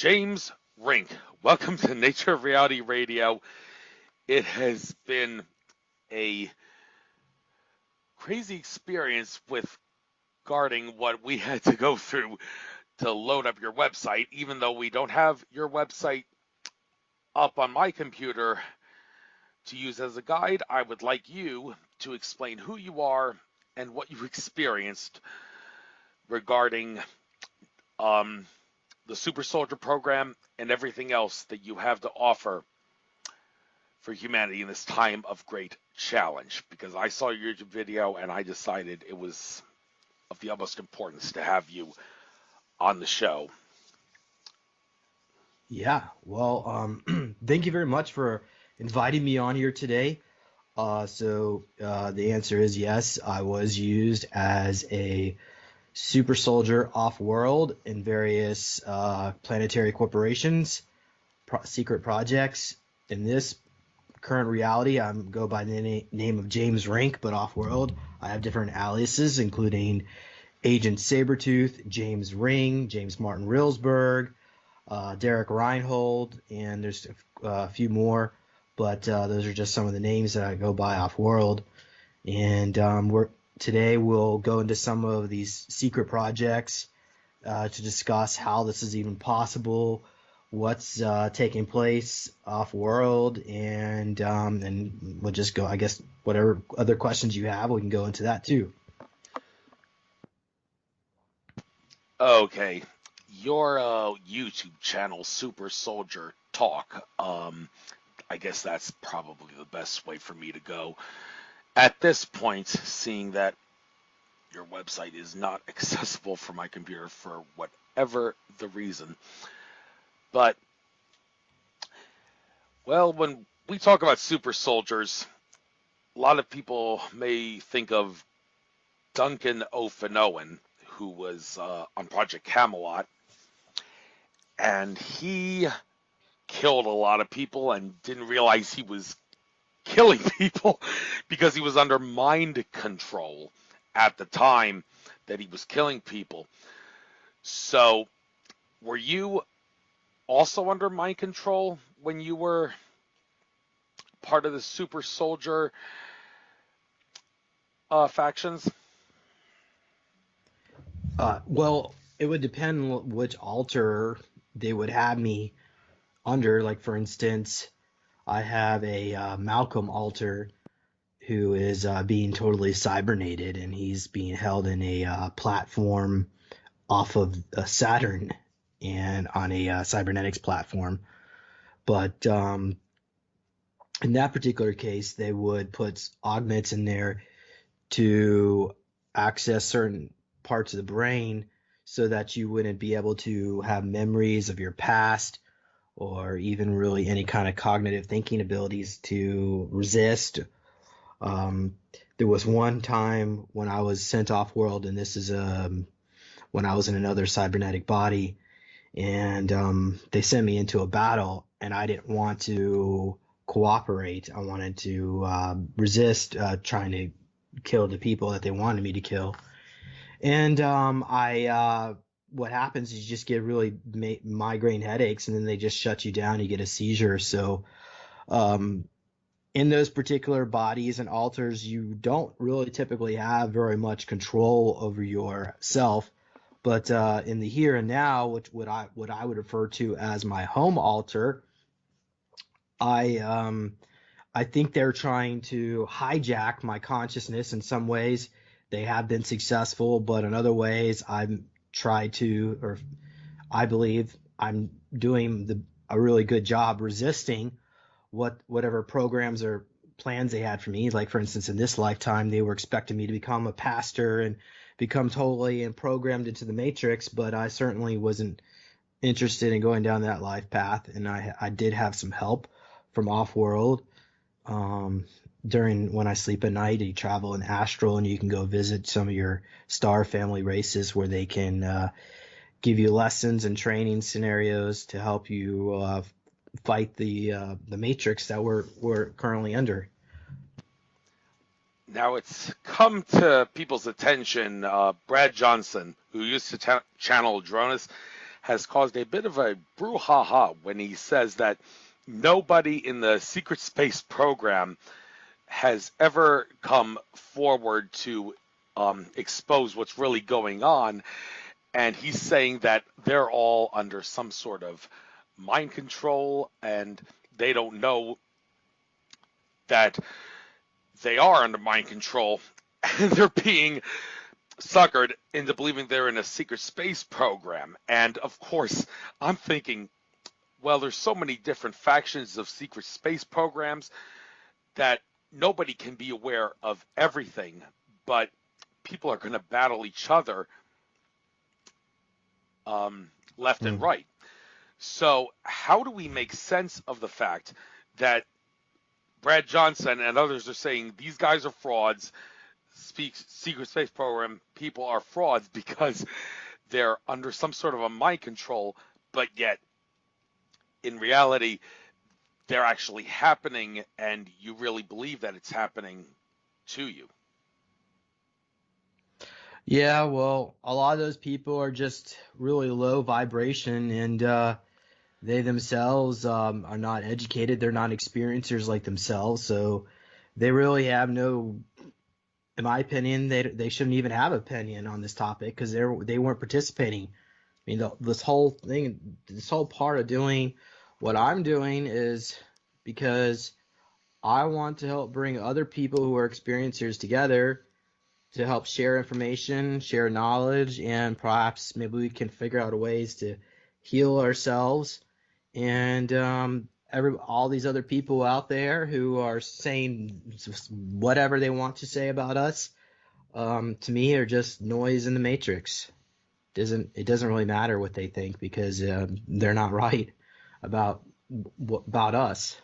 James Rink, welcome to Nature of Reality Radio. It has been a crazy experience with guarding what we had to go through to load up your website. Even though we don't have your website up on my computer to use as a guide, I would like you to explain who you are and what you experienced regarding the Super Soldier program and everything else that you have to offer for humanity in this time of great challenge. Because I saw your YouTube video and I decided it was of the utmost importance to have you on the show. Yeah, well, thank you very much for inviting me on here today. The answer is yes, I was used as a super soldier off-world in various planetary corporations, secret projects. In this current reality, I go by the name of James Rink, but off-world, I have different aliases, including Agent Sabretooth, James Ring, James Martin Rillsberg, Derek Reinhold, and there's a few more, but those are just some of the names that I go by off-world. And today we'll go into some of these secret projects to discuss how this is even possible, what's taking place off-world, and we'll just go, I guess, whatever other questions you have, we can go into that too. Okay, your YouTube channel, Super Soldier Talk, I guess that's probably the best way for me to go. At this point, seeing that your website is not accessible for my computer for whatever the reason. But, well, when we talk about super soldiers, a lot of people may think of Duncan O'Fenowen, who was on Project Camelot, and he killed a lot of people and didn't realize he was killing people because he was under mind control at the time that he was killing people. So, were you also under mind control when you were part of the super soldier factions? Well, it would depend which altar they would have me under. Like, for instance, I have a Malcolm altar who is being totally cybernated, and he's being held in a platform off of Saturn and on a cybernetics platform. But in that particular case, they would put augments in there to access certain parts of the brain so that you wouldn't be able to have memories of your past or even really any kind of cognitive thinking abilities to resist. There was one time when I was sent off world, and this is when I was in another cybernetic body, and they sent me into a battle, and I didn't want to cooperate. I wanted to resist trying to kill the people that they wanted me to kill. And what happens is you just get really migraine headaches, and then they just shut you down. You get a seizure. So in those particular bodies and altars, you don't really typically have very much control over yourself. But in the here and now, which what I would refer to as my home altar, I think they're trying to hijack my consciousness in some ways. They have been successful, but in other ways, I've tried to, or I believe I'm doing a really good job resisting whatever programs or plans they had for me. Like, for instance, in this lifetime, they were expecting me to become a pastor and become totally and programmed into the matrix, but I certainly wasn't interested in going down that life path, and I did have some help from off-world. During when I sleep at night, you travel in astral, and you can go visit some of your star family races where they can give you lessons and training scenarios to help you fight the matrix that we're currently under. Now it's come to people's attention, Brad Johnson, who used to channel Dronus, has caused a bit of a brouhaha when he says that nobody in the secret space program has ever come forward to expose what's really going on. And he's saying that they're all under some sort of mind control and they don't know that they are under mind control and they're being suckered into believing they're in a secret space program. And of course, I'm thinking, well, there's so many different factions of secret space programs that nobody can be aware of everything, but people are going to battle each other left and Mm. right. So, how do we make sense of the fact that Brad Johnson and others are saying these guys are frauds? Secret space program people are frauds because they're under some sort of a mind control, but yet in reality they're actually happening, and you really believe that it's happening to you. Yeah, well, a lot of those people are just really low vibration, and they themselves are not educated. They're not experiencers like themselves, so they really have no, in my opinion, they shouldn't even have opinion on this topic because they weren't participating. I mean, this whole thing, this whole part of doing what I'm doing is because I want to help bring other people who are experiencers together to help share information, share knowledge, and perhaps maybe we can figure out ways to heal ourselves. And all these other people out there who are saying whatever they want to say about us, to me, are just noise in the matrix. It doesn't really matter what they think because they're not right about about us,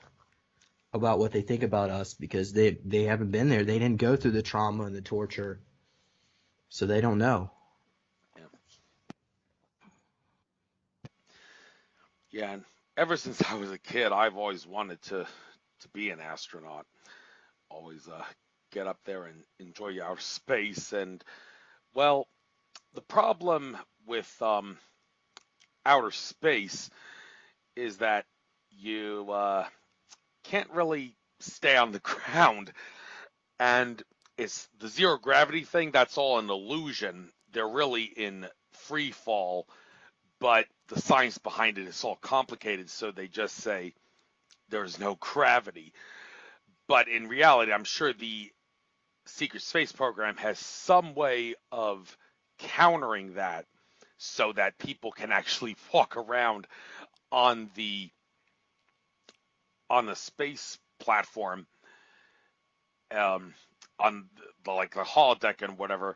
about what they think about us because they haven't been there. They didn't go through the trauma and the torture, so they don't know. Yeah, yeah. And ever since I was a kid, I've always wanted to be an astronaut. Always get up there and enjoy outer space. And well, the problem with outer space is that you can't really stay on the ground, and it's the zero gravity thing. That's all an illusion. They're really in free fall, but the science behind it is all complicated. So they just say there's no gravity. But in reality, I'm sure the secret space program has some way of countering that so that people can actually walk around on the space platform, um, on the like the holodeck and whatever,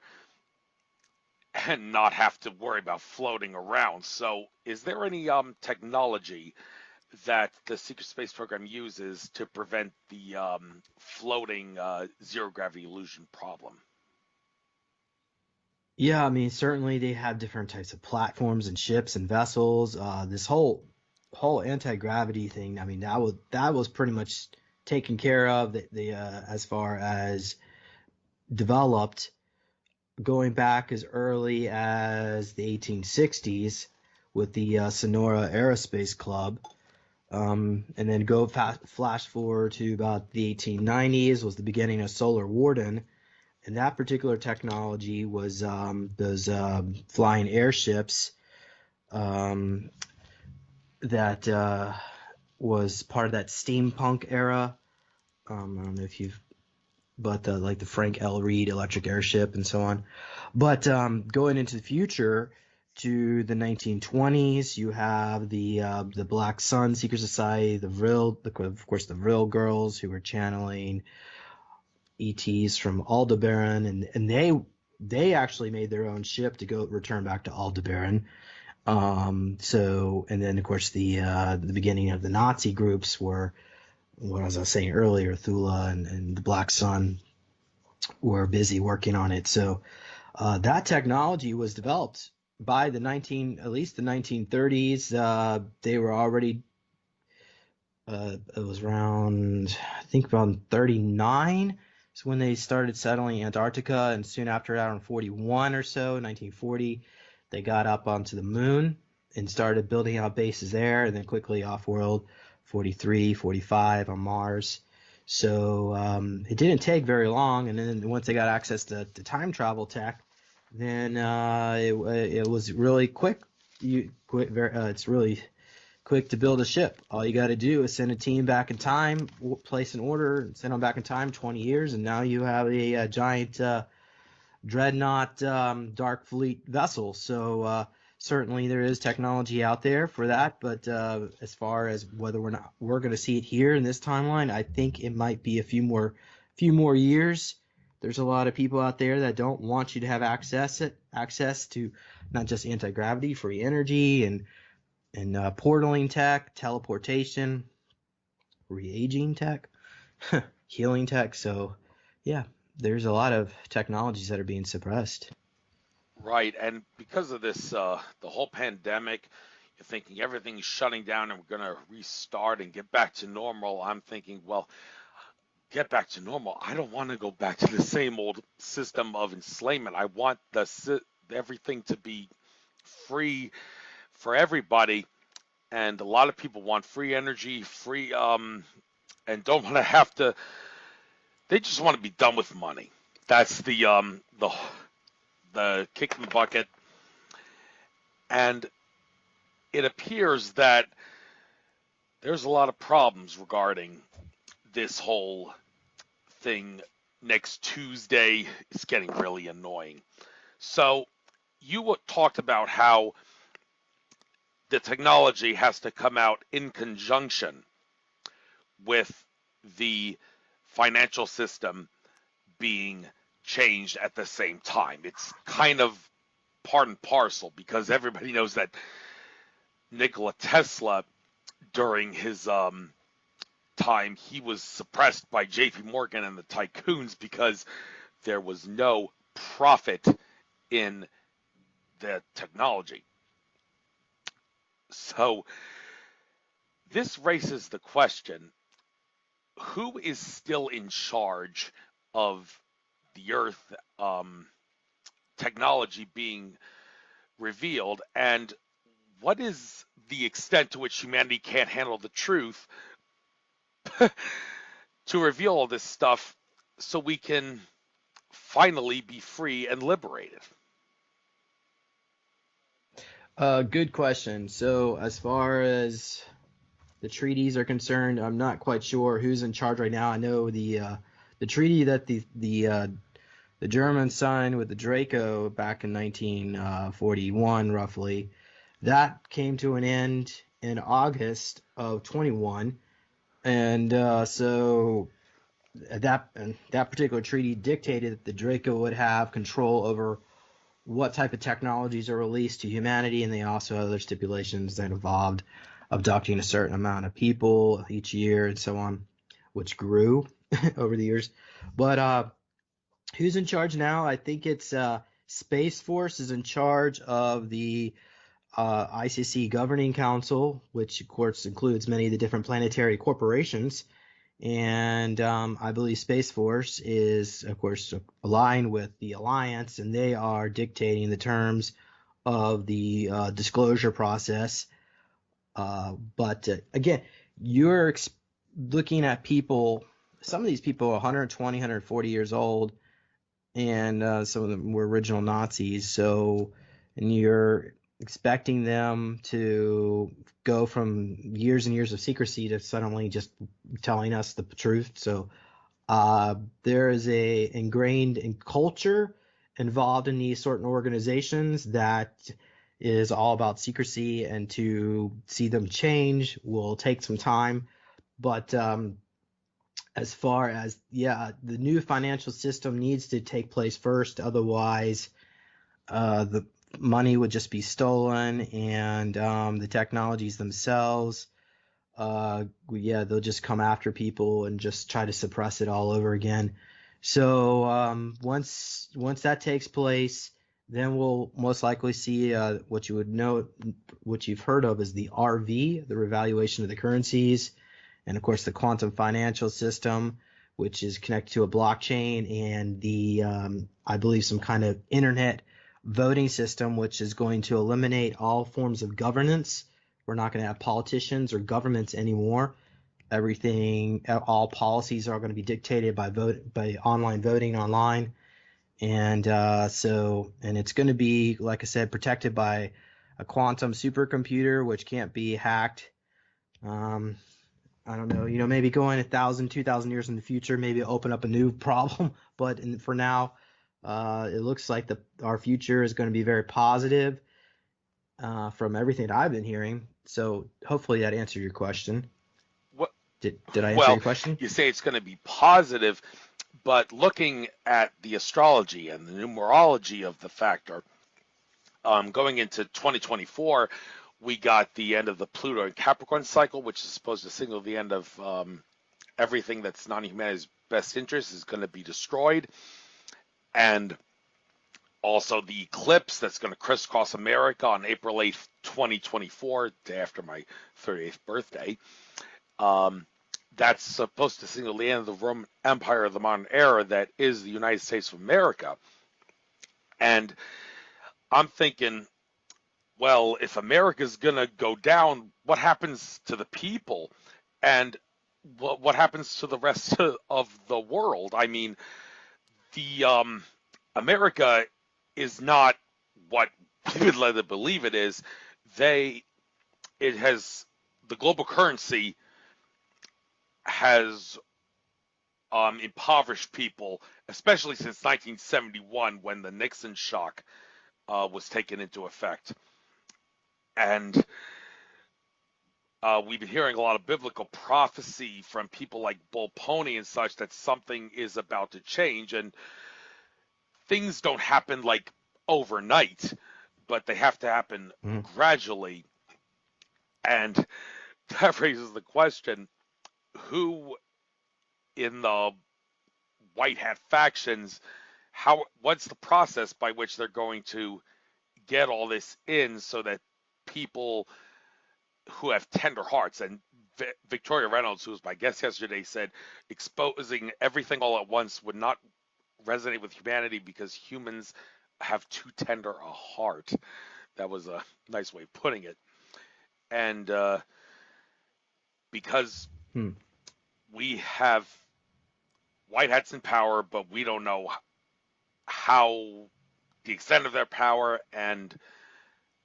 and not have to worry about floating around. So, is there any technology that the secret space program uses to prevent the floating zero gravity illusion problem? Yeah, I mean, certainly they have different types of platforms and ships and vessels. This whole anti-gravity thing, I mean, that was pretty much taken care of the as far as developed going back as early as the 1860s with the Sonora Aerospace Club. And then flash forward to about the 1890s was the beginning of Solar Warden, and that particular technology was those flying airships um, that was part of that steampunk era. I don't know if you've, but like the Frank L. Reed electric airship and so on. But going into the future to the 1920s, you have the Black Sun Secret Society, of course, the Vril girls who were channeling ETs from Aldebaran, and they actually made their own ship to go return back to Aldebaran. So, and then of course the beginning of the Nazi groups were, what was I saying earlier, Thula and the Black Sun were busy working on it. So that technology was developed by at least the 1930s. They were already, it was around, I think around 39. So when they started settling Antarctica, and soon after that, around 41 or so, 1940, they got up onto the moon. and started building out bases there, and then quickly off-world, 43, 45 on Mars. So it didn't take very long, and then once they got access to time travel tech, then it was really quick. It's really quick to build a ship. All you got to do is send a team back in time, place an order, send them back in time 20 years, and now you have a giant dreadnought dark fleet vessel. So certainly there is technology out there for that, but as far as whether we're going to see it here in this timeline, I think it might be a few more years. There's a lot of people out there that don't want you to have access to not just anti-gravity, free energy, and portaling tech, teleportation, re-aging tech, healing tech. So yeah, there's a lot of technologies that are being suppressed. Right, and because of this, the whole pandemic, you're thinking everything's shutting down and we're going to restart and get back to normal. I'm thinking, well, get back to normal. I don't want to go back to the same old system of enslavement. I want everything to be free for everybody, and a lot of people want free energy, free, and don't want to have to. They just want to be done with money. That's the kick in the bucket, and it appears that there's a lot of problems regarding this whole thing. Next Tuesday is getting really annoying. So you talked about how the technology has to come out in conjunction with the financial system being changed at the same time. It's kind of part and parcel, because everybody knows that Nikola Tesla, during his time, he was suppressed by JP Morgan and the tycoons because there was no profit in the technology. So this raises the question, who is still in charge of the Earth technology being revealed, and what is the extent to which humanity can't handle the truth to reveal all this stuff so we can finally be free and liberated? Good question. So as far as the treaties are concerned, I'm not quite sure who's in charge right now. I know the treaty that the Germans signed with the Draco back in 1941, roughly, that came to an end in August of 21, and so that particular treaty dictated that the Draco would have control over what type of technologies are released to humanity, and they also had other stipulations that involved abducting a certain amount of people each year and so on, which grew over the years. But who's in charge now? I think it's Space Force is in charge of the ICC Governing Council, which of course includes many of the different planetary corporations. And I believe Space Force is, of course, aligned with the Alliance, and they are dictating the terms of the disclosure process. But again, you're looking at people, some of these people are 120, 140 years old, and some of them were original Nazis. So, and you're expecting them to go from years and years of secrecy to suddenly just telling us the truth. So there is a ingrained in culture involved in these certain organizations that is all about secrecy, and to see them change will take some time. But as far as, the new financial system needs to take place first, otherwise the money would just be stolen, and the technologies themselves, they'll just come after people and just try to suppress it all over again. So once that takes place, then we'll most likely see what you've heard of as the RV, the revaluation of the currencies, and of course the quantum financial system, which is connected to a blockchain, and the I believe some kind of internet voting system, which is going to eliminate all forms of governance. We're not going to have politicians or governments anymore. Everything, all policies are going to be dictated by online voting online. And and it's going to be, like I said, protected by a quantum supercomputer, which can't be hacked. Um, I don't know, maybe going 1,000, 2,000 years in the future, maybe open up a new problem. But for now, it looks like our future is going to be very positive from everything that I've been hearing. So hopefully that answered your question. What, Did I answer well, your question? you say it's going to be positive, but looking at the astrology and the numerology of the factor, going into 2024, we got the end of the Pluto and Capricorn cycle, which is supposed to signal the end of everything that's non-humanity's best interest is going to be destroyed. And also the eclipse that's going to crisscross America on April 8th, 2024, day after my 38th birthday. That's supposed to signal the end of the Roman Empire of the modern era that is the United States of America. And I'm thinking, well, if America's going to go down, what happens to the people? And what happens to the rest of the world? I mean, the America is not what we would let it believe it is. It has, the global currency has impoverished people, especially since 1971 when the Nixon shock was taken into effect. And we've been hearing a lot of biblical prophecy from people like Bull Pony and such that something is about to change. And things don't happen like overnight, but they have to happen gradually. And that raises the question, who in the white hat factions, what's the process by which they're going to get all this in so that people who have tender hearts, and Victoria Reynolds, who was my guest yesterday, said exposing everything all at once would not resonate with humanity because humans have too tender a heart. That was a nice way of putting it. And because we have white hats in power, but we don't know how the extent of their power and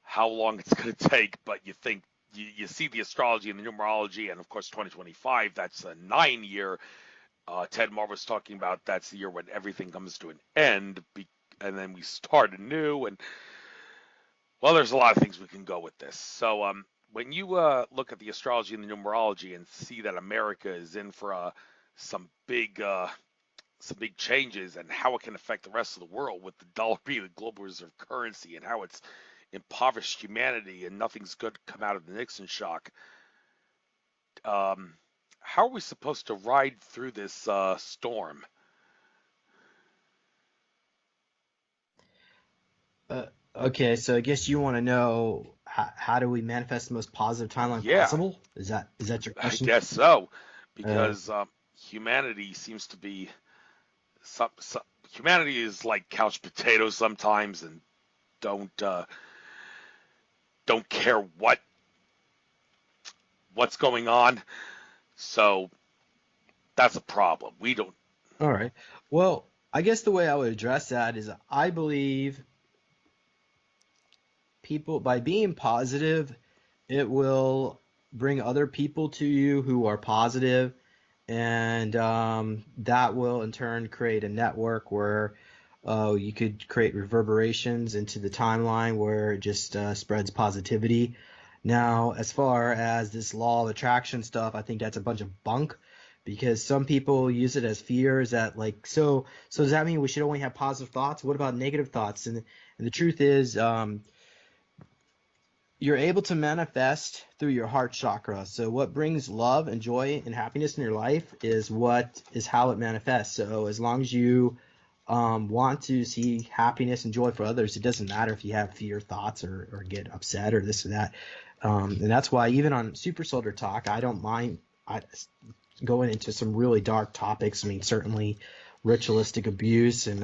how long it's going to take. But you think you see the astrology and the numerology, and of course 2025, that's a 9-year. Ted Moore was talking about that's the year when everything comes to an end, and then we start anew. And well, there's a lot of things we can go with this. So when you look at the astrology and the numerology and see that America is in for some big changes and how it can affect the rest of the world with the dollar being the global reserve currency and how it's impoverished humanity and nothing's good to come out of the Nixon shock. How are we supposed to ride through this storm? Okay, so I guess you want to know how do we manifest the most positive timeline possible? Is that your question? I guess so, because humanity seems to be humanity is like couch potatoes sometimes, and don't care what's going on. So that's a problem. We don't. All right. Well, I guess the way I would address that is I believe people, by being positive, it will bring other people to you who are positive, and that will in turn create a network where you could create reverberations into the timeline where it just spreads positivity. Now, as far as this law of attraction stuff, I think that's a bunch of bunk, because some people use it as fears that so does that mean we should only have positive thoughts? What about negative thoughts? And the truth is, you're able to manifest through your heart chakra. So what brings love and joy and happiness in your life is how it manifests. So as long as you want to see happiness and joy for others, it doesn't matter if you have fear thoughts or get upset or this or that. And that's why even on Super Soldier Talk, I don't mind going into some really dark topics. I mean, certainly ritualistic abuse and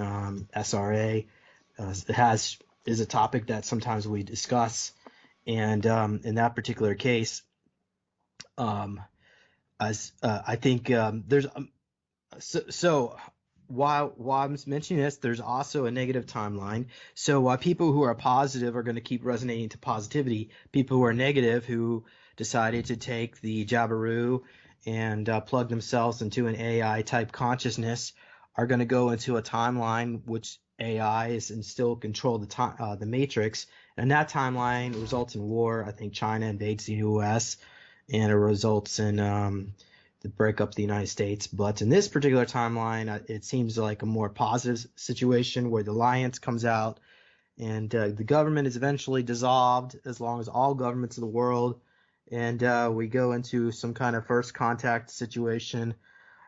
SRA has is a topic that sometimes we discuss. And in that particular case, um, as I think there's so while I'm mentioning this, there's also a negative timeline. So while people who are positive are going to keep resonating to positivity, people who are negative who decided to take the Jabiru and plug themselves into an AI type consciousness are going to go into a timeline which AI is and still control the matrix, and that timeline results in war. I think China invades the U.S. and it results in the breakup of the United States. But in this particular timeline, it seems like a more positive situation where the alliance comes out and the government is eventually dissolved, as long as all governments of the world, and we go into some kind of first contact situation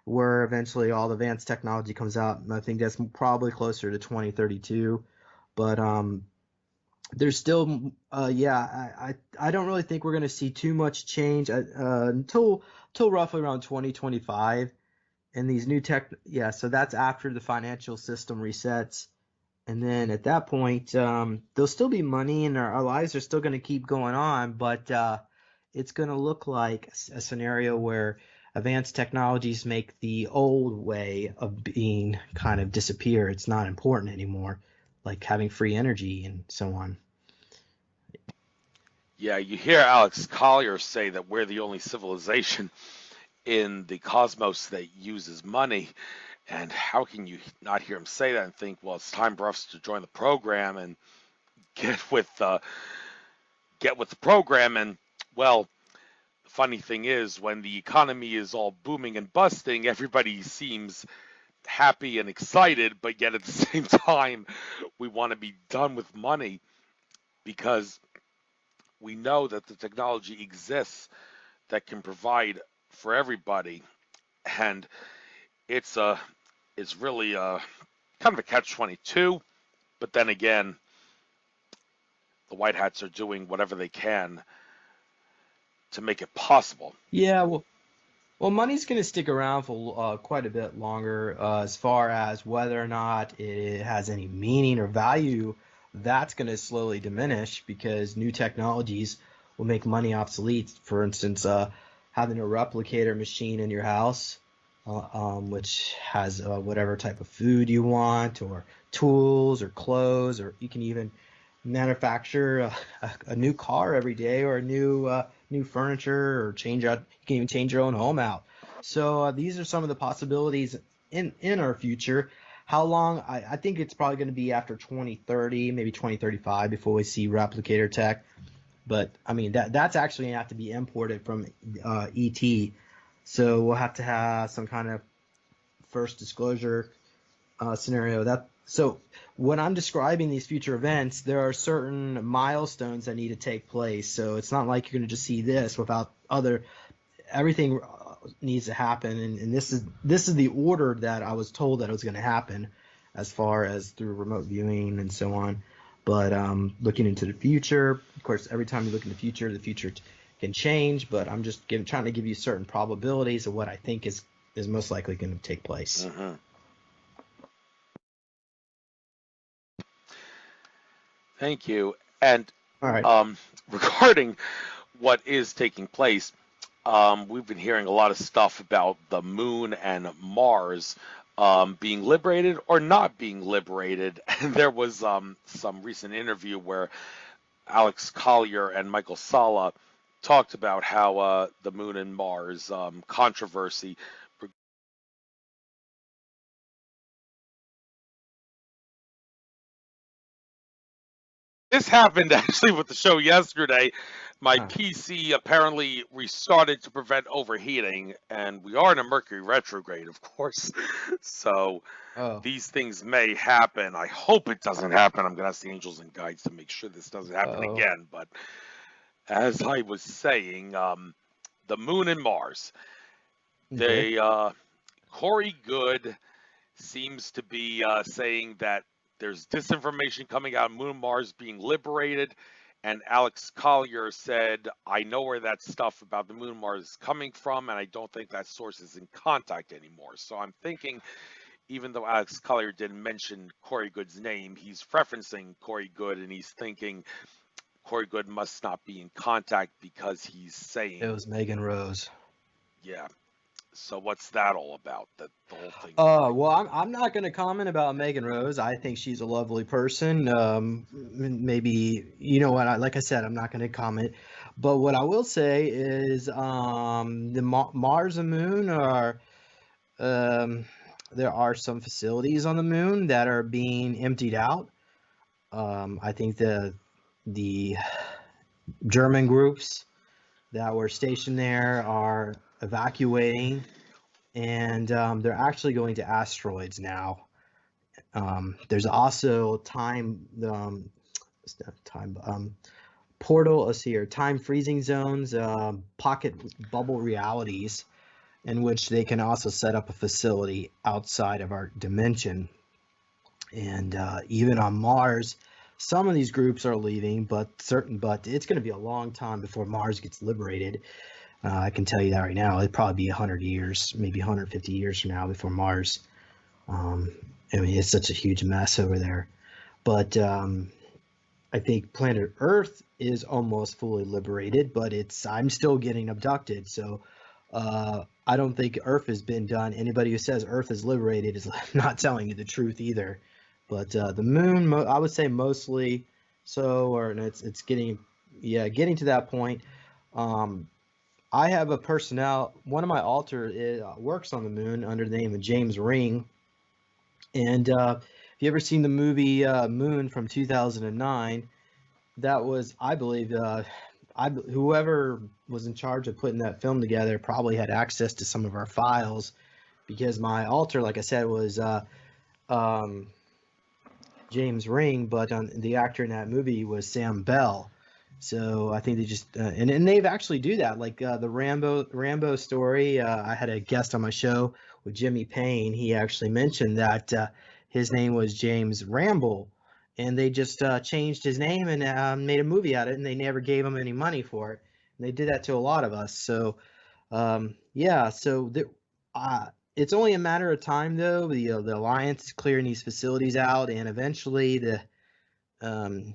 where eventually all the advanced technology comes out. And I think that's probably closer to 2032. But there's still yeah, I don't really think we're going to see too much change until roughly around 2025. And these new tech, yeah, so that's after the financial system resets. And then at that point, there'll still be money and our lives are still going to keep going on, but it's going to look like a scenario where advanced technologies make the old way of being kind of disappear. It's not important anymore, like having free energy and so on. Yeah, you hear Alex Collier say that we're the only civilization in the cosmos that uses money. And how can you not hear him say that and think, well, it's time for us to join the program and get with the program? And well, the funny thing is, when the economy is all booming and busting, everybody seems happy and excited, but yet at the same time, we want to be done with money because we know that the technology exists that can provide for everybody, and it's a it's really a kind of a catch-22. But then again, the white hats are doing whatever they can to make it possible. Yeah, well, money's going to stick around for quite a bit longer. As far as whether or not it has any meaning or value, that's going to slowly diminish because new technologies will make money obsolete. For instance, having a replicator machine in your house, which has whatever type of food you want, or tools, or clothes, or you can even manufacture a new car every day, or a new furniture, or change out. You can even change your own home out. So these are some of the possibilities in our future. How long? I think it's probably going to be after 2030, maybe 2035 before we see replicator tech. But I mean that's actually going to have to be imported from ET. So we'll have to have some kind of first disclosure scenario. That so when I'm describing these future events, there are certain milestones that need to take place. So it's not like you're going to just see this without other everything needs to happen, and this is the order that I was told that it was going to happen, as far as through remote viewing and so on. But looking into the future, of course, every time you look in the future can change. But I'm just trying to give you certain probabilities of what I think is most likely going to take place. Mm-hmm. Thank you. And All right. regarding what is taking place, we've been hearing a lot of stuff about the moon and Mars being liberated or not being liberated. And there was some recent interview where Alex Collier and Michael Salla talked about how the moon and Mars controversy. This happened actually with the show yesterday. My Huh. PC apparently restarted to prevent overheating, and we are in a Mercury retrograde, of course. So Oh. these things may happen. I hope it doesn't happen. I'm going to ask the angels and guides to make sure this doesn't happen Oh. again. But as I was saying, the moon and Mars, Okay. they, Corey Good seems to be saying that there's disinformation coming out of Moon and Mars being liberated. And Alex Collier said, I know where that stuff about the Moon and Mars is coming from, and I don't think that source is in contact anymore. So I'm thinking even though Alex Collier didn't mention Corey Good's name, he's referencing Corey Good and he's thinking Corey Good must not be in contact because he's It saying, was Megan Rose. yeah. So what's that all about? That the whole thing like Well, I'm not going to comment about Megan Rose. I think she's a lovely person. Maybe you know what? Like I said, I'm not going to comment. But what I will say is, the Mars and Moon are. Um, there are some facilities on the moon that are being emptied out. I think the German groups that were stationed there are evacuating, and they're actually going to asteroids now. There's also time portal. Let's see here, time freezing zones, pocket bubble realities, in which they can also set up a facility outside of our dimension. And even on Mars, some of these groups are leaving, but it's going to be a long time before Mars gets liberated. I can tell you that right now. It'd probably be 100 years, maybe 150 years from now before Mars. I mean, it's such a huge mess over there. But I think planet Earth is almost fully liberated, but I'm still getting abducted. So I don't think Earth has been done. Anybody who says Earth is liberated is not telling you the truth either. But the moon, I would say mostly so, or it's getting to that point. I have a personnel. One of my alters works on the moon under the name of James Ring. And if you ever seen the movie Moon from 2009, that was, I believe, whoever was in charge of putting that film together probably had access to some of our files, because my alter, like I said, was um, James Ring, but the actor in that movie was Sam Bell. So I think they just and they've actually do that, like the Rambo story. I had a guest on my show with Jimmy Payne. He actually mentioned that his name was James Ramble, and they just changed his name and made a movie out of it, and they never gave him any money for it. And they did that to a lot of us. So yeah, so it's only a matter of time, though. The Alliance is clearing these facilities out, and eventually um,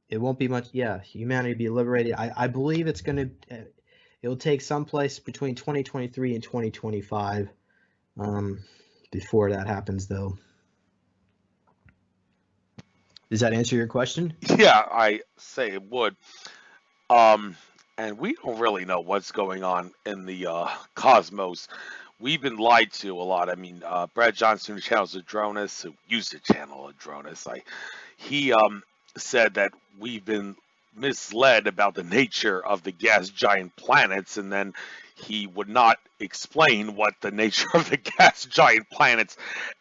it won't be much. Yeah, humanity will be liberated. I believe it'll take someplace between 2023 and 2025 before that happens, though. Does that answer your question? yeah, I say it would. Um, and we don't really know what's going on in the cosmos. We've been lied to a lot. I mean, Brad Johnson, who channels Adronis, who used to channel Adronis, he said that we've been misled about the nature of the gas giant planets, and then he would not explain what the nature of the gas giant planets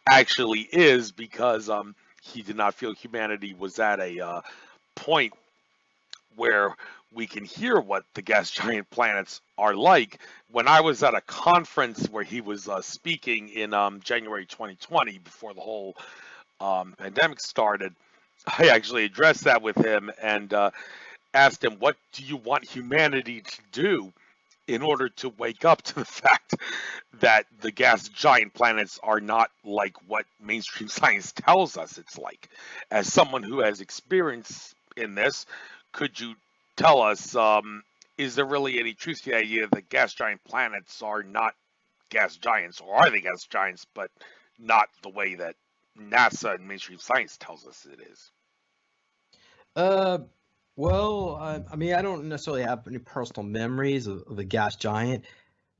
actually is, because he did not feel humanity was at a point where we can hear what the gas giant planets are like. When I was at a conference where he was speaking in January 2020, before the whole pandemic started, I actually addressed that with him and asked him, what do you want humanity to do in order to wake up to the fact that the gas giant planets are not like what mainstream science tells us it's like? As someone who has experience in this, could you tell us, is there really any truth to the idea that gas giant planets are not gas giants, or are they gas giants, but not the way that NASA and mainstream science tells us it is? Uh, well, I mean, I don't necessarily have any personal memories of a gas giant,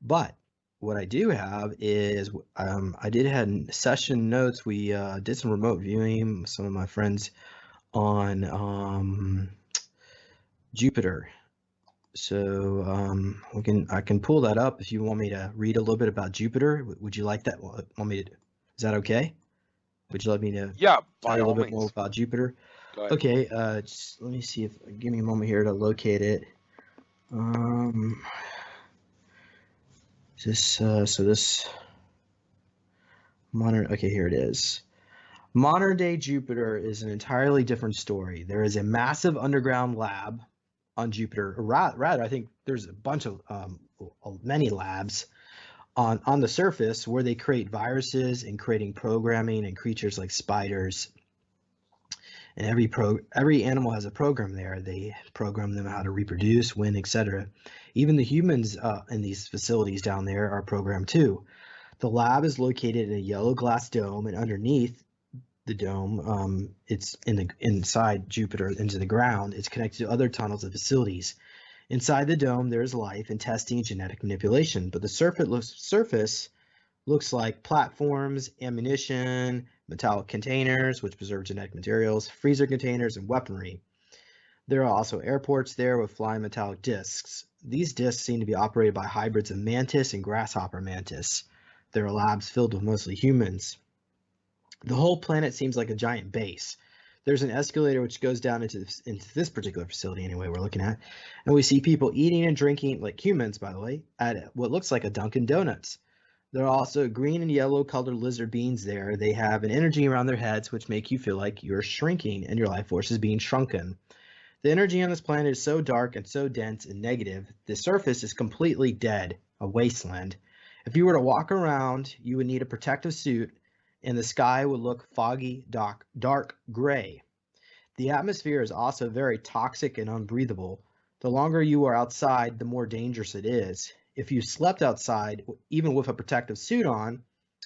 but what I do have is I did had session notes. We did some remote viewing with some of my friends on Jupiter. So I can pull that up if you want me to read a little bit about Jupiter. Would you like that? Want me to? Is that okay? Would you like me to Yeah, tell by you a all little bit more means. about Jupiter? Go ahead. Okay, just let me see if give me a moment here to locate it. Um, so this modern. Okay, here it is. Modern day Jupiter is an entirely different story. There is a massive underground lab on Jupiter. Rather, I think there's a bunch of many labs On the surface, where they create viruses and creating programming and creatures like spiders. And every animal has a program there. They program them how to reproduce, when, etc. Even the humans in these facilities down there are programmed too. The lab is located in a yellow glass dome, and underneath the dome, it's inside Jupiter into the ground. It's connected to other tunnels and facilities. Inside the dome, there's life and testing and genetic manipulation, but the surface looks like platforms, ammunition, metallic containers, which preserve genetic materials, freezer containers, and weaponry. There are also airports there with flying metallic discs. These discs seem to be operated by hybrids of mantis and grasshopper mantis. There are labs filled with mostly humans. The whole planet seems like a giant base. There's an escalator which goes down into this particular facility anyway we're looking at. And we see people eating and drinking, like humans by the way, at what looks like a Dunkin' Donuts. There are also green and yellow colored lizard beings there. They have an energy around their heads which make you feel like you're shrinking and your life force is being shrunken. The energy on this planet is so dark and so dense and negative, the surface is completely dead, a wasteland. If you were to walk around, you would need a protective suit, and the sky would look foggy, dark gray. The atmosphere is also very toxic and unbreathable. The longer you are outside, the more dangerous it is. If you slept outside, even with a protective suit on,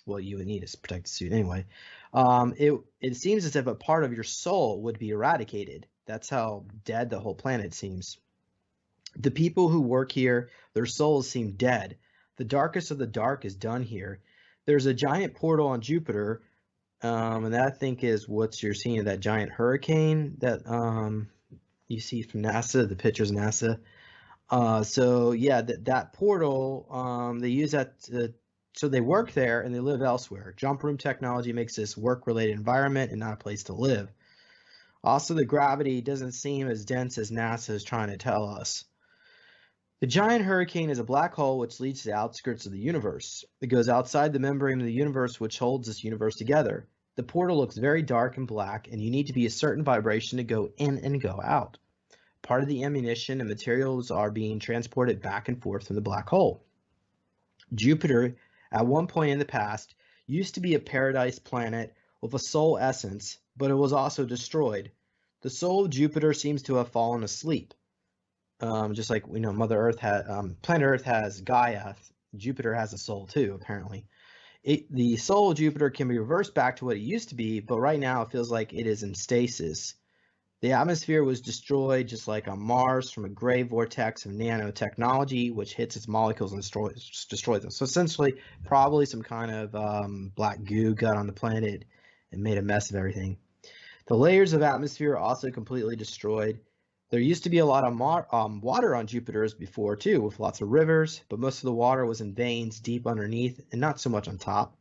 well, you would need a protective suit anyway, it seems as if a part of your soul would be eradicated. That's how dead the whole planet seems. The people who work here, their souls seem dead. The darkest of the dark is done here. There's a giant portal on Jupiter, and that I think is what you're seeing, that giant hurricane that you see from NASA, the pictures of NASA. So yeah, that portal, they use that so they work there and they live elsewhere. Jump room technology makes this work-related environment and not a place to live. Also, the gravity doesn't seem as dense as NASA is trying to tell us. The giant hurricane is a black hole which leads to the outskirts of the universe. It goes outside the membrane of the universe which holds this universe together. The portal looks very dark and black, and you need to be a certain vibration to go in and go out. Part of the ammunition and materials are being transported back and forth from the black hole. Jupiter, at one point in the past, used to be a paradise planet with a soul essence, but it was also destroyed. The soul of Jupiter seems to have fallen asleep. Just like we know Mother Earth planet Earth has Gaia, Jupiter has a soul too, apparently. The soul of Jupiter can be reversed back to what it used to be, but right now it feels like it is in stasis. The atmosphere was destroyed just like on Mars from a gray vortex of nanotechnology, which hits its molecules and destroys them. So essentially, probably some kind of black goo got on the planet and made a mess of everything. The layers of atmosphere are also completely destroyed. There used to be a lot of water on Jupiter before too, with lots of rivers, but most of the water was in veins deep underneath and not so much on top.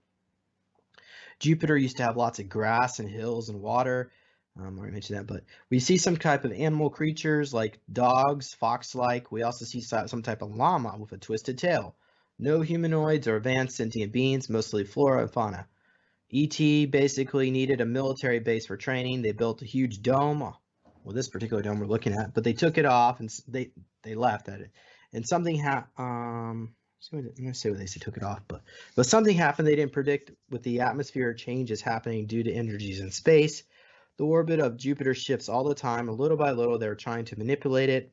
Jupiter used to have lots of grass and hills and water. I already mentioned that, but we see some type of animal creatures like dogs, fox-like. We also see some type of llama with a twisted tail. No humanoids or advanced sentient beings, mostly flora and fauna. ET basically needed a military base for training. They built a huge dome, well, this particular dome we're looking at, but they took it off and they left at it. And something happened. I'm going to say what they say took it off, but something happened they didn't predict with the atmosphere changes happening due to energies in space. The orbit of Jupiter shifts all the time, and little by little they're trying to manipulate it.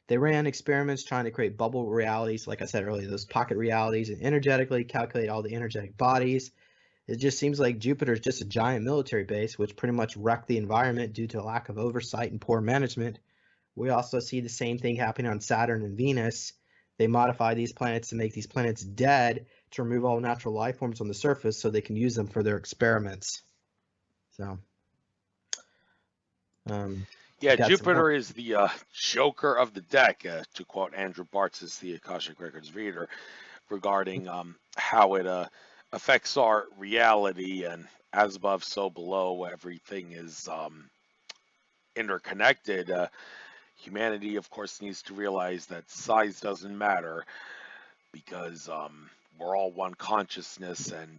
They ran experiments trying to create bubble realities, like I said earlier, those pocket realities, and energetically calculate all the energetic bodies. It just seems like Jupiter is just a giant military base, which pretty much wrecked the environment due to a lack of oversight and poor management. We also see the same thing happening on Saturn and Venus. They modify these planets to make these planets dead to remove all natural life forms on the surface so they can use them for their experiments. So, yeah, Jupiter is the joker of the deck, to quote Andrew Bartz's The Akashic Records reader, regarding how it affects our reality, and as above, so below, everything is interconnected. Humanity, of course, needs to realize that size doesn't matter, because we're all one consciousness, and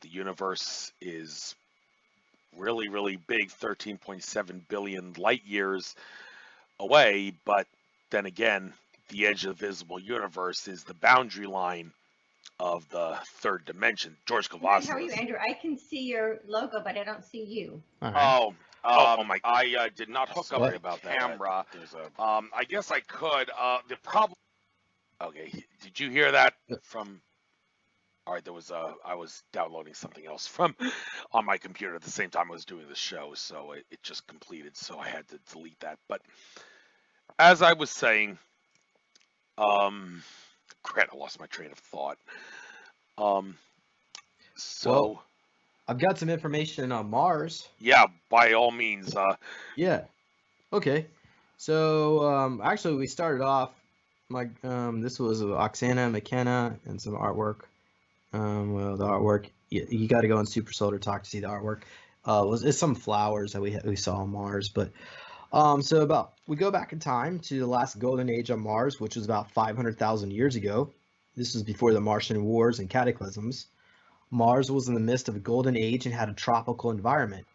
the universe is really, really big, 13.7 billion light years away. But then again, the edge of the visible universe is the boundary line of the third dimension. George Good. How Cavazzi are you, was. Andrew? I can see your logo, but I don't see you. All right. Oh, my! I did not hook up Sorry the about that. Camera. I guess I could. The problem. Okay, did you hear that from? All right, there was I was downloading something else from on my computer at the same time I was doing the show, so it just completed, so I had to delete that. But as I was saying, crap, I lost my train of thought. So Well, I've got some information on Mars. yeah, by all means, Yeah. Okay. So actually, we started off. This was Oksana McKenna and some artwork. Well, the artwork, you got to go on Super Soldier Talk to see the artwork. It's some flowers that we saw on Mars, but so we go back in time to the last golden age on Mars, which was about 500,000 years ago. This was before the Martian wars and cataclysms. Mars was in the midst of a golden age and had a tropical environment.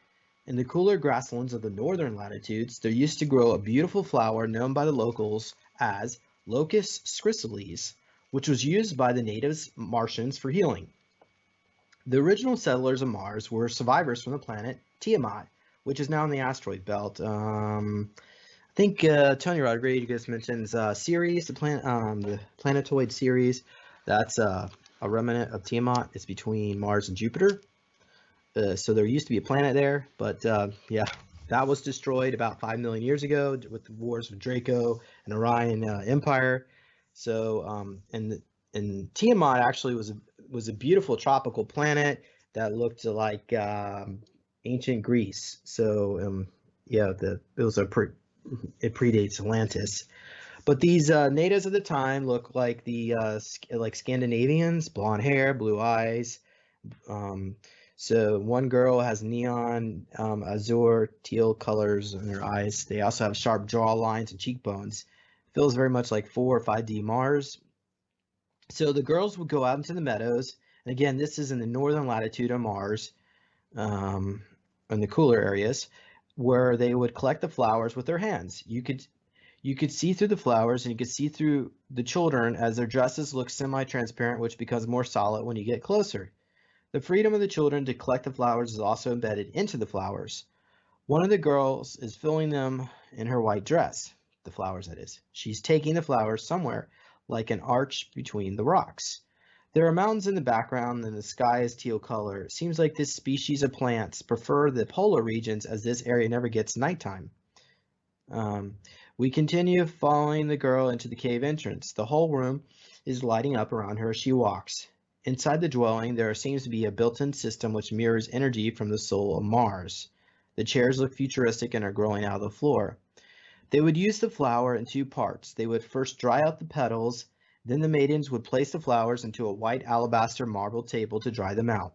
In the cooler grasslands of the northern latitudes, there used to grow a beautiful flower known by the locals as Locust scrisoles, which was used by the native Martians for healing. The original settlers of Mars were survivors from the planet Tiamat, which is now in the asteroid belt. I think Tony Rodriguez mentions Ceres, the planetoid Ceres. That's a remnant of Tiamat. It's between Mars and Jupiter. So there used to be a planet there, but yeah, that was destroyed about 5 million years ago with the wars with Draco and Orion Empire. So and Tiamat actually was a beautiful tropical planet that looked like ancient Greece. So yeah, it predates Atlantis. But these natives of the time look like like Scandinavians, blonde hair, blue eyes. So one girl has neon azure teal colors in her eyes. They also have sharp jaw lines and cheekbones. Feels very much like 4 or 5D Mars. So the girls would go out into the meadows. And again, this is in the northern latitude of Mars, in the cooler areas, where they would collect the flowers with their hands. You could see through the flowers and you could see through the children as their dresses look semi-transparent, which becomes more solid when you get closer. The freedom of the children to collect the flowers is also embedded into the flowers. One of the girls is filling them in her white dress, the flowers that is. She's taking the flowers somewhere, like an arch between the rocks. There are mountains in the background and the sky is teal color. It seems like this species of plants prefer the polar regions as this area never gets nighttime. We continue following the girl into the cave entrance. The whole room is lighting up around her as she walks. Inside the dwelling, there seems to be a built-in system which mirrors energy from the soul of Mars. The chairs look futuristic and are growing out of the floor. They would use the flower in 2 parts. They would first dry out the petals, then the maidens would place the flowers into a white alabaster marble table to dry them out.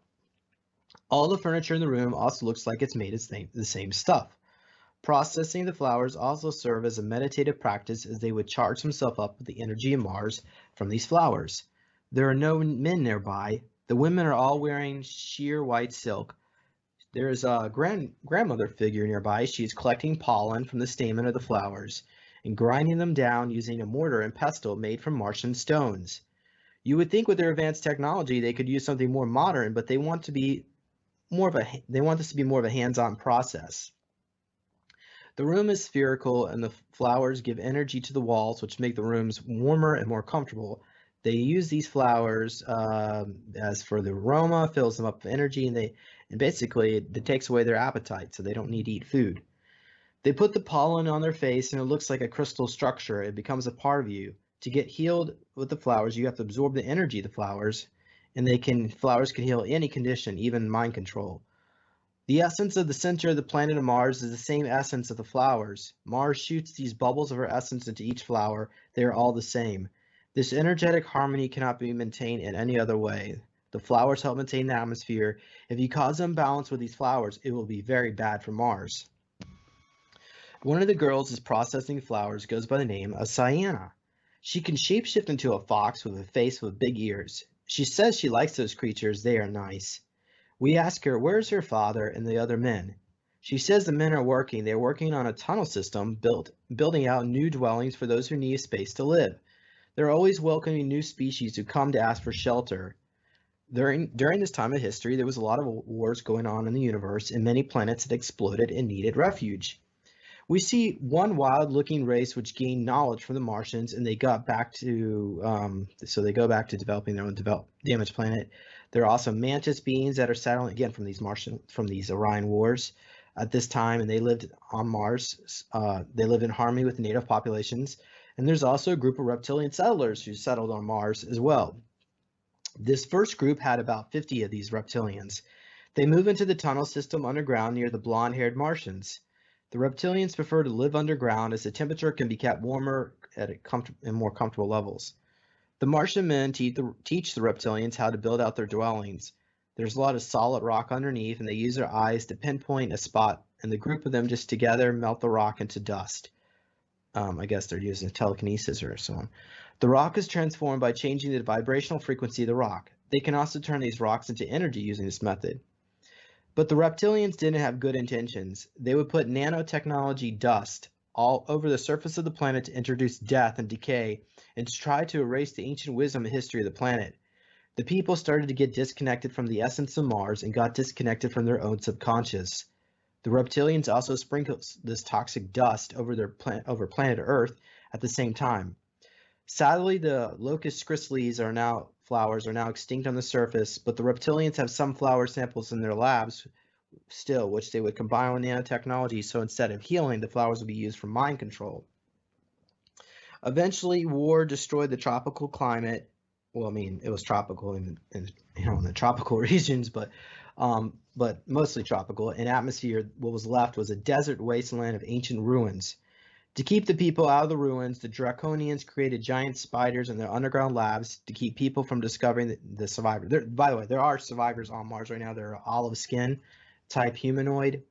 All the furniture in the room also looks like it's made of the same stuff. Processing the flowers also serve as a meditative practice as they would charge themselves up with the energy of Mars from these flowers. There are no men nearby. The women are all wearing sheer white silk. There is a grandmother figure nearby. She is collecting pollen from the stamen of the flowers and grinding them down using a mortar and pestle made from Martian stones. You would think with their advanced technology they could use something more modern, but they want this to be more of a hands-on process. The room is spherical and the flowers give energy to the walls, which make the rooms warmer and more comfortable. They use these flowers as for the aroma, fills them up with energy, and basically it takes away their appetite, so they don't need to eat food. They put the pollen on their face and it looks like a crystal structure. It becomes a part of you. To get healed with the flowers, you have to absorb the energy of the flowers, and flowers can heal any condition, even mind control. The essence of the center of the planet of Mars is the same essence of the flowers. Mars shoots these bubbles of her essence into each flower. They are all the same. This energetic harmony cannot be maintained in any other way. The flowers help maintain the atmosphere. If you cause imbalance with these flowers, it will be very bad for Mars. One of the girls is processing flowers, goes by the name of Cyanna. She can shapeshift into a fox with a face with big ears. She says she likes those creatures, they are nice. We ask her, where's her father and the other men? She says the men are working. They're working on a tunnel system building out new dwellings for those who need space to live. They're always welcoming new species who come to ask for shelter. During this time of history, there was a lot of wars going on in the universe, and many planets had exploded and needed refuge. We see one wild-looking race which gained knowledge from the Martians, and they got back to so they go back to developing their own damaged planet. There are also mantis beings that are settling again from these Orion wars at this time, and they lived on Mars. They lived in harmony with native populations, and there's also a group of reptilian settlers who settled on Mars as well. This first group had about 50 of these reptilians. They move into the tunnel system underground near the blonde-haired Martians. The reptilians prefer to live underground as the temperature can be kept warmer at more comfortable levels. The Martian men teach the reptilians how to build out their dwellings. There's a lot of solid rock underneath, and they use their eyes to pinpoint a spot, and the group of them just together melt the rock into dust. I guess they're using telekinesis or so on. The rock is transformed by changing the vibrational frequency of the rock. They can also turn these rocks into energy using this method. But the reptilians didn't have good intentions. They would put nanotechnology dust all over the surface of the planet to introduce death and decay and to try to erase the ancient wisdom and history of the planet. The people started to get disconnected from the essence of Mars and got disconnected from their own subconscious. The reptilians also sprinkled this toxic dust over planet Earth at the same time. Sadly, the locust chrysalids flowers are now extinct on the surface, but the reptilians have some flower samples in their labs still, which they would combine with nanotechnology, so instead of healing, the flowers would be used for mind control. Eventually, war destroyed the tropical climate. Well, I mean, it was tropical in the tropical regions, but mostly tropical. In atmosphere, what was left was a desert wasteland of ancient ruins. To keep the people out of the ruins, the Draconians created giant spiders in their underground labs to keep people from discovering the survivor. By the way, there are survivors on Mars right now. They're olive skin type humanoid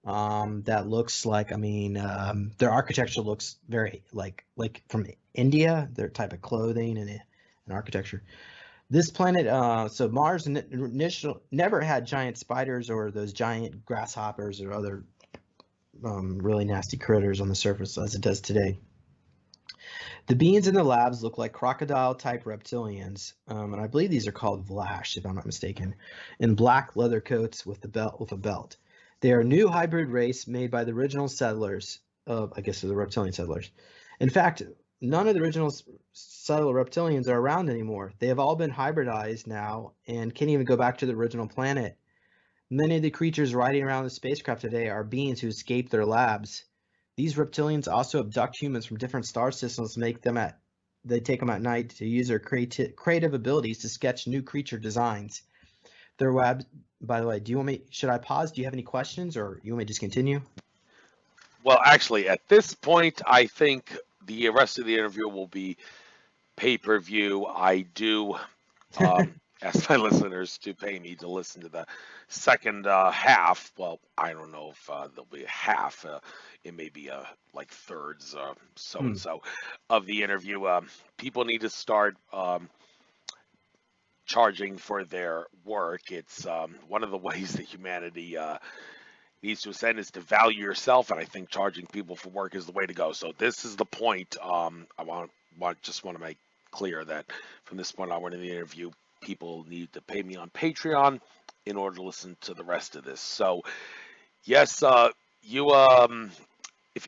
that looks like, their architecture looks very like from India, their type of clothing and architecture. This planet, so Mars never had giant spiders or those giant grasshoppers or other really nasty critters on the surface as it does today. The beings in the labs look like crocodile-type reptilians, and I believe these are called Vlash, if I'm not mistaken, in black leather coats with a belt. They are a new hybrid race made by the original settlers I guess they're the reptilian settlers. In fact, none of the original settler reptilians are around anymore. They have all been hybridized now and can't even go back to the original planet. Many of the creatures riding around the spacecraft today are beings who escaped their labs. These reptilians also abduct humans from different star systems to they take them at night to use their creative abilities to sketch new creature designs. Their web, by the way, should I pause? Do you have any questions or you want me to just continue? Well, actually, at this point, I think the rest of the interview will be pay-per-view. I do ask my listeners to pay me to listen to the second half. Well, I don't know if there'll be a half. It may be like thirds, so-and-so of the interview. People need to start charging for their work. It's one of the ways that humanity needs to ascend is to value yourself, and I think charging people for work is the way to go. So this is the point. I just want to make clear that from this point onward in the interview, people need to pay me on Patreon in order to listen to the rest of this. So yes, you